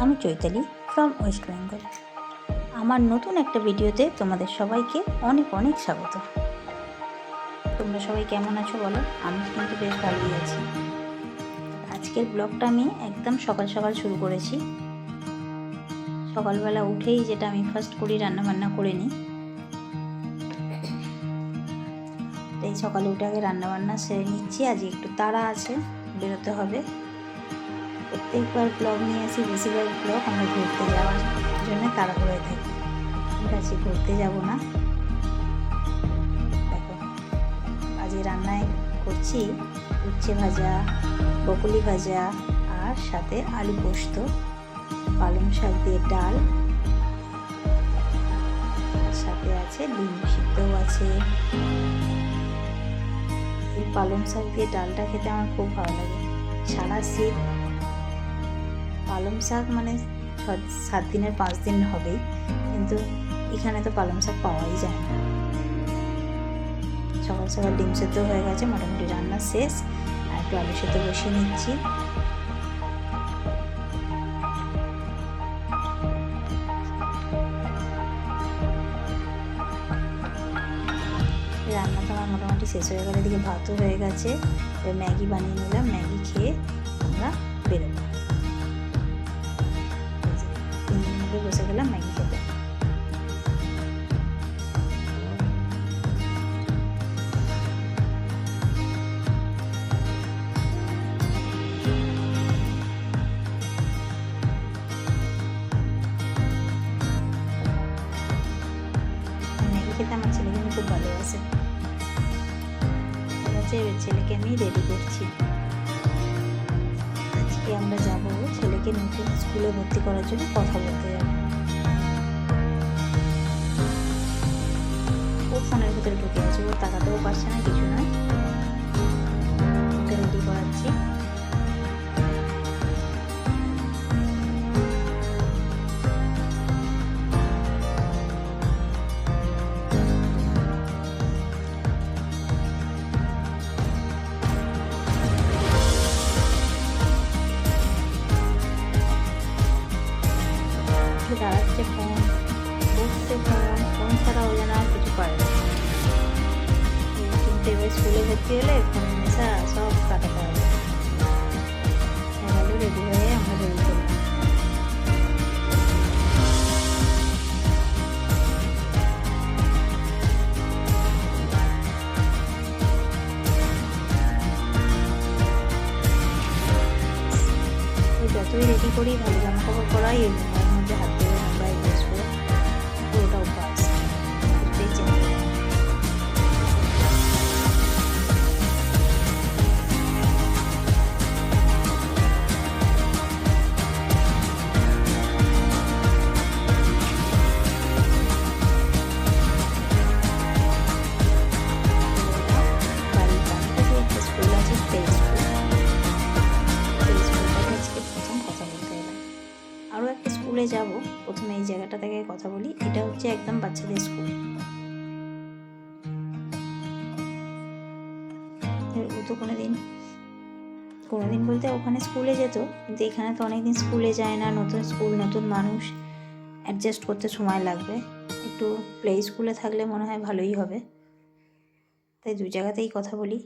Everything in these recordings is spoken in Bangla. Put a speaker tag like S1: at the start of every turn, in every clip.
S1: আমি চৈতালি ফ্রম ওয়েস্ট বেঙ্গল। আমার নতুন একটা ভিডিওতে তোমাদের সবাইকে অনেক অনেক স্বাগত। তোমরা সবাই কেমন আছো বলো? আমি কিন্তু বেশ ভালোই আছি। আজকের ব্লগটা আমি একদম সকাল সকাল শুরু করেছি। সকালবেলা উঠেই যেটা আমি ফার্স্ট করি, রান্নাবান্না করে নিই। এই সকালে উঠে আগে রান্নাবান্না সেরে নিচ্ছি। আজ একটু তাড়া আছে, বেরোতে হবে। প্রত্যেকবার ব্লগ নিয়ে আসি, বেশিরভাগ ব্লগ আমরা ঘুরতে যাওয়ার জন্য তাড়াহুড়ো হয়ে থাকি। ঠিক আছে, ঘুরতে যাব না। দেখো আজকে রান্নায় করছি উচ্ছে ভাজা, বকুলি ভাজা, আর সাথে আলু পোস্ত, পালং শাক দিয়ে ডাল, সাথে আছে ডিম সিদ্ধও আছে। এই পালং শাক দিয়ে ডালটা খেতে আমার খুব ভালো লাগে। সারা শীত পালং শাক মানে 7 দিনের 5 দিন হবেই, কিন্তু এখানে তো পালং শাক পাওয়াই যায় না। সকাল সকাল ডিম সেদ্ধ হয়ে গেছে, মোটামুটি রান্না শেষ। আর একটু আলু সেদ্ধ বসিয়ে নিচ্ছি। রান্না তো আমার মোটামুটি শেষ হয়ে গেলে, এদিকে ভাতও হয়ে গেছে। ম্যাগি বানিয়ে নিলাম, ম্যাগি খেয়ে আমরা বেরোবো। বসে গেলাম ম্যাগি খেতে। ম্যাগি খেতে আমার ছেলে কিন্তু খুব ভালোবাসে। ঠিক আছে, ছেলেকে আমি রেডি করছি। আজকে আমরা যাব ছেলেকে নতুন স্কুলে ভর্তি করার জন্য কথা বলতে যাব। ও ফোনের ভিতরে ঢুকে আছে, ও তাকাতেও পারছে না, কিছু নয়। ওকে রেডি করাচ্ছি। দাঁড়াচ্ছে ফোন, বসছে ফোন ছাড়া ও যেন আর কিছু পারে না। কিন্তু এবার স্কুলে ভর্তি হলে ফোনের নেশা সব কাটাতে হবে। সকালে রেডি হয়ে আমরা বেরিয়ে চললাম। যতই রেডি করি, ভালো জামা কাপড় পরাই, এর মধ্যে হাত ধরে মোবাইল ইউজ করে পুরোটা অভ্যাস। বুঝতেই চেঞ্জ হয়ে যায়। বাড়ির পাশে একটা স্কুল আছে, প্লে স্কুল। আরও একটা স্কুলে যাব, প্রথমে এই জায়গাটা থেকে কথা বলি। এটা হচ্ছে একদম বাচ্চাদের স্কুল। ও তো কোনোদিন বলতে ওখানে স্কুলে যেত, কিন্তু এখানে তো অনেকদিন স্কুলে যায় না। নতুন স্কুল, নতুন মানুষ, অ্যাডজাস্ট করতে সময় লাগবে। একটু প্লে স্কুলে থাকলে মনে হয় ভালোই হবে। তাই দু জায়গাতেই কথা বলি,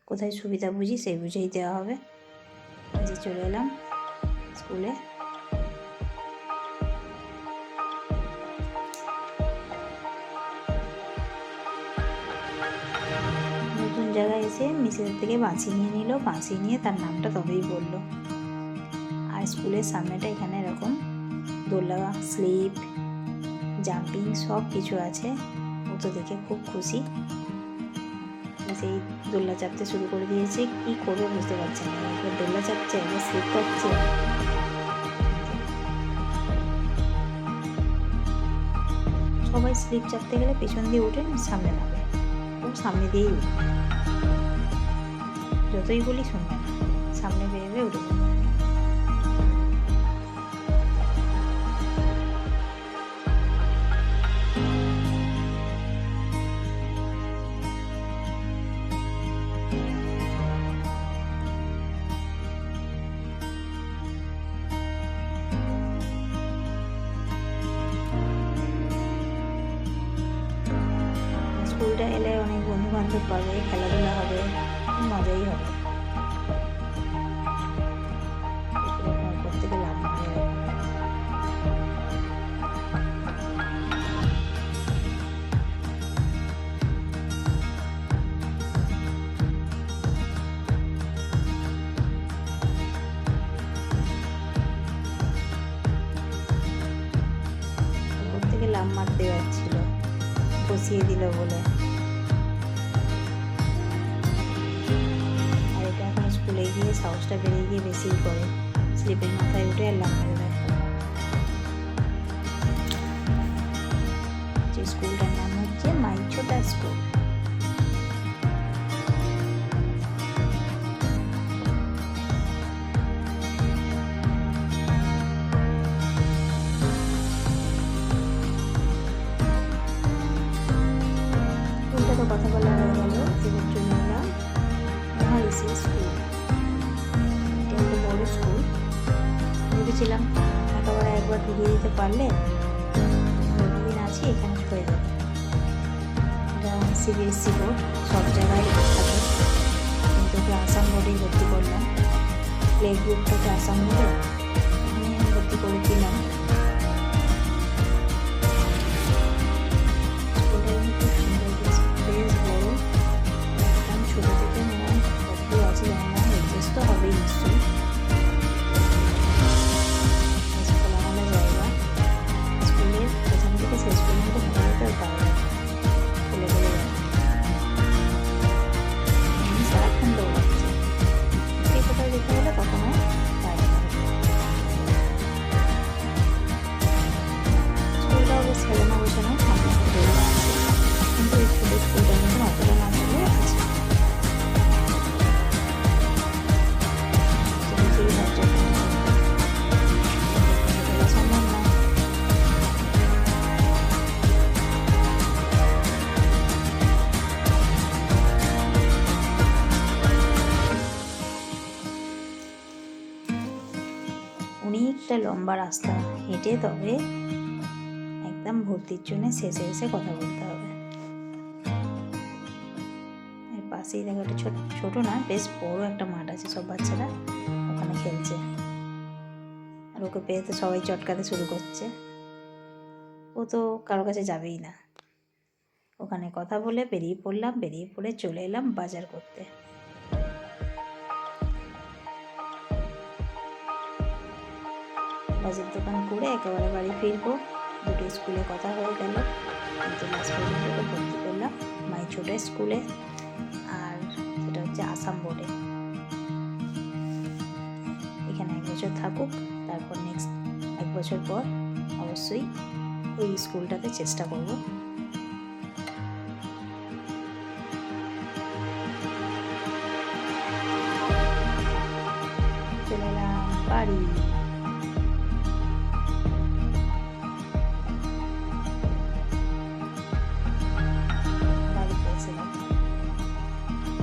S1: কোথায় সুবিধা বুঝি সেই বুঝেই দেওয়া হবে। যে চলে এলাম স্কুলে। নতুন জায়গায় এসে মিসের থেকে বাঁশি নিয়ে নিল, বাঁশি নিয়ে তার নামটা তবেই বললো। আর স্কুলের সামনেটা এখানে এরকম দোলা, স্লিপ, জাম্পিং সব কিছু আছে। ও তো দেখে খুব খুশি। সেই দোল্লা চাপতে শুরু করে দিয়েছে। কি করবে বুঝতে পারছে না, একবার দোল্লা চাপছে, একবার স্লিপ করছে। সবাই স্লিপ চাপতে গেলে পেছন দিয়ে উঠে সামনে নামে, ও সামনে দিয়েই উঠবে। যতই বলি শুনবে না, সামনে বেয়ে উঠে যাবে। এলে অনেক বন্ধু বান্ধব পাবে, খেলাধুলা হবে, মজাই হবে। উপর থেকে লাফ মারে লাফ মারতে যাচ্ছিল, বসিয়ে দিল বলে। আর এটা এখন স্কুলে গিয়ে সাহসটা বেড়ে গিয়ে বেশি করে, স্লিপের মাথায় উঠে আর লাফ মেরে দেয়। যে স্কুলটার নাম হচ্ছে মাইছোটা স্কুল। কথা বলা হয়ে গেল, এবার চলে এলাম মহারিষি স্কুল। এটা একটা বড় স্কুল। ভেবেছিলাম একেবারে একবার ঢুকিয়ে দিতে পারলে যতদিন আছি এখানে হয়ে যাবে। এটা CBSE বোর্ড, সব জায়গায় থাকে, কিন্তু ওকে আসাম বোর্ডেই ভর্তি করলাম। প্লে গ্রুপটাকে আসাম বোর্ডে আমি ভর্তি করে দিলাম। হবেই নিশ্চয়ই। খোলামেলা জায়গা, স্কুলের প্রথম থেকে শেষ পর্যন্ত মোটামুটি পাওয়া যায়, খুলে খুলে যায়। সারাক্ষণ দৌড়াচ্ছে, কে কোথায় যেতে হলে কখনো পায় না। স্কুলটাও বেশ সাজানো গোছানো, সামনে দৌড়া আছে, কিন্তু এই ছোটো স্কুলটার মধ্যে অতটা না চলে আছে। অনেকটা লম্বা রাস্তা হেঁটে তবে একদম ভর্তির জন্য শেষে এসে কথা বলতে হবে। এর পাশেই দেখো একটা ছোট না, বেশ বড় একটা মাঠ আছে, সব বাচ্চারা ওখানে খেলছে। আর ওকে পেয়ে তো সবাই চটকাতে শুরু করছে। ও তো কারো কাছে যাবেই না। ওখানে কথা বলে বেরিয়ে পড়লাম, বেরিয়ে পড়ে চলে এলাম বাজার করতে। বাজার দোকান করে একেবারে বাড়ি ফিরবো। দুটো স্কুলে কথা হয়ে গেল, কিন্তু লাস্ট পর্যন্ত ভর্তি করলাম মাইছোটা স্কুলে, আর সেটা হচ্ছে আসাম বোর্ডে। এখানে 1 বছর থাকুক, তারপর নেক্সট 1 বছর পর অবশ্যই ওই স্কুলটাতে চেষ্টা করব। চলে এলাম বাড়ি।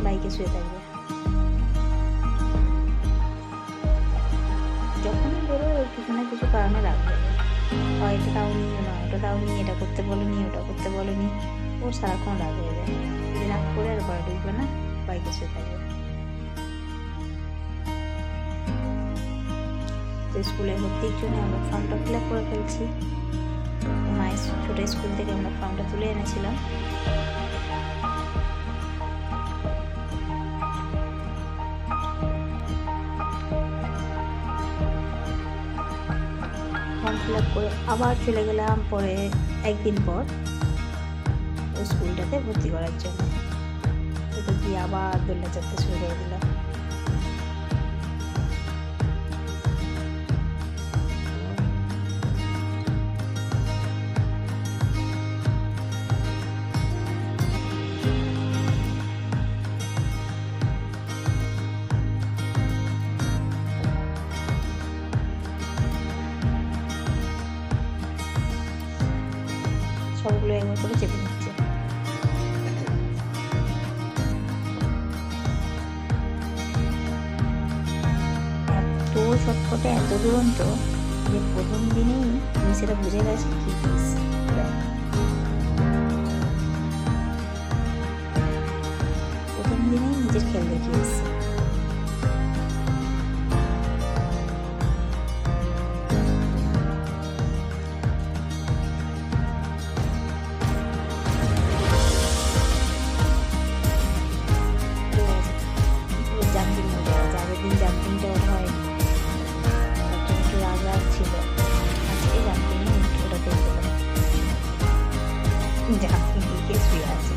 S1: বাইকে শুয়ে থাকবে, যখনই বেরোয় ওর কিছু না কিছু কারণে রাখবে। এটা দাও নি, ওটা দাও নি, এটা করতে বলোনি, ওটা করতে বলোনি, ও সারাক্ষণ রাগ হয়ে যায়। যদি রাগ করে আর ঘরে ঢুকবে না, বাইকে শুয়ে থাকবে। তো স্কুলে ভর্তির জন্য আমরা ফর্মটা ফিল আপ করে ফেলছি। মায়ের ছোটো স্কুল থেকে আমরা ফর্মটা তুলে এনেছিলাম। ফর্ম ফিল আপ করে আবার চলে গেলাম পরে একদিন পর ওই স্কুলটাতে ভর্তি করার জন্য। তো গিয়ে আবার দোলনা চাপতে শুরু করে দিলাম। সবগুলো একবার করে চেপে নিচ্ছে। এত চটপটে, এত দুরন্ত যে প্রথম দিনেই আমি সেটা বুঝে গেছি কি পিস। নিজের খেল দেখিয়ে এসছে। জাম্পিং হয়ে গেছে, আগের দিন জাম্পিংটা ওর হয়নি, একটু রাগ রাগ ছিল। আজকে জাম্পিংয়ে ওটা পেয়ে গেল, জাম্পিং দিকে শুয়ে আছে।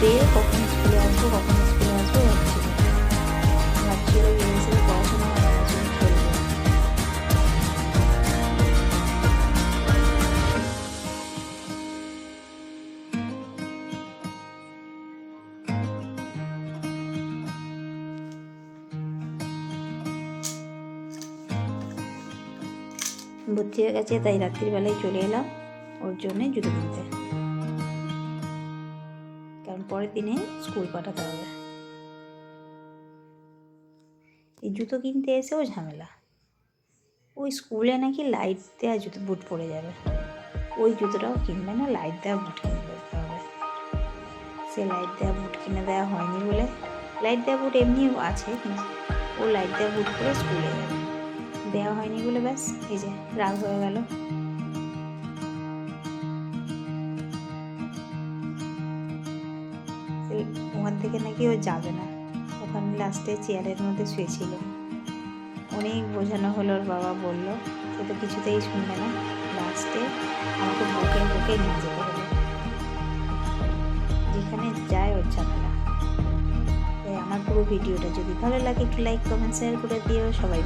S1: পেয়ে কখন স্কুলে আসবো ভাবছিল গিয়েছিল পড়াশোনা খেলবো। ভর্তি হয়ে গেছে, তাই রাত্রিবেলায় চলে এলাম ওর জন্যে জুতো কিনতে, কারণ পরের দিনে স্কুল পাঠাতে হবে। এই জুতো কিনতে এসেও ঝামেলা, ওই স্কুলে নাকি লাইট দেওয়া জুতো বুট পরে যাবে, ওই জুতোটাও কিনবে না, লাইট দেওয়া বুট কিনে দিতে হবে। সে লাইট দেওয়া বুট কিনে দেওয়া হয়নি বলে, লাইট দেওয়া বুট এমনিও আছে, কিন্তু ও লাইট দেওয়া বুট পরে স্কুলে যাবে, দেওয়া হয়নি বলে ব্যাস এই যে রাগ হয়ে গেল। ওখান থেকে নাকি ও যাবে না, ওখানে লাস্টে চেয়ারের মধ্যে শুয়েছিল। অনেক বোঝানো হলো, ওর বাবা বলল, সে তো কিছুতেই শুনবে না, লাস্টে আমাকে বকে নিয়ে যেতে হলো। যেখানে যায় ওর ঝামেলা। তাই আমার পুরো ভিডিওটা যদি ভালো লাগে একটু লাইক কমেন্ট শেয়ার করে দিও সবাই।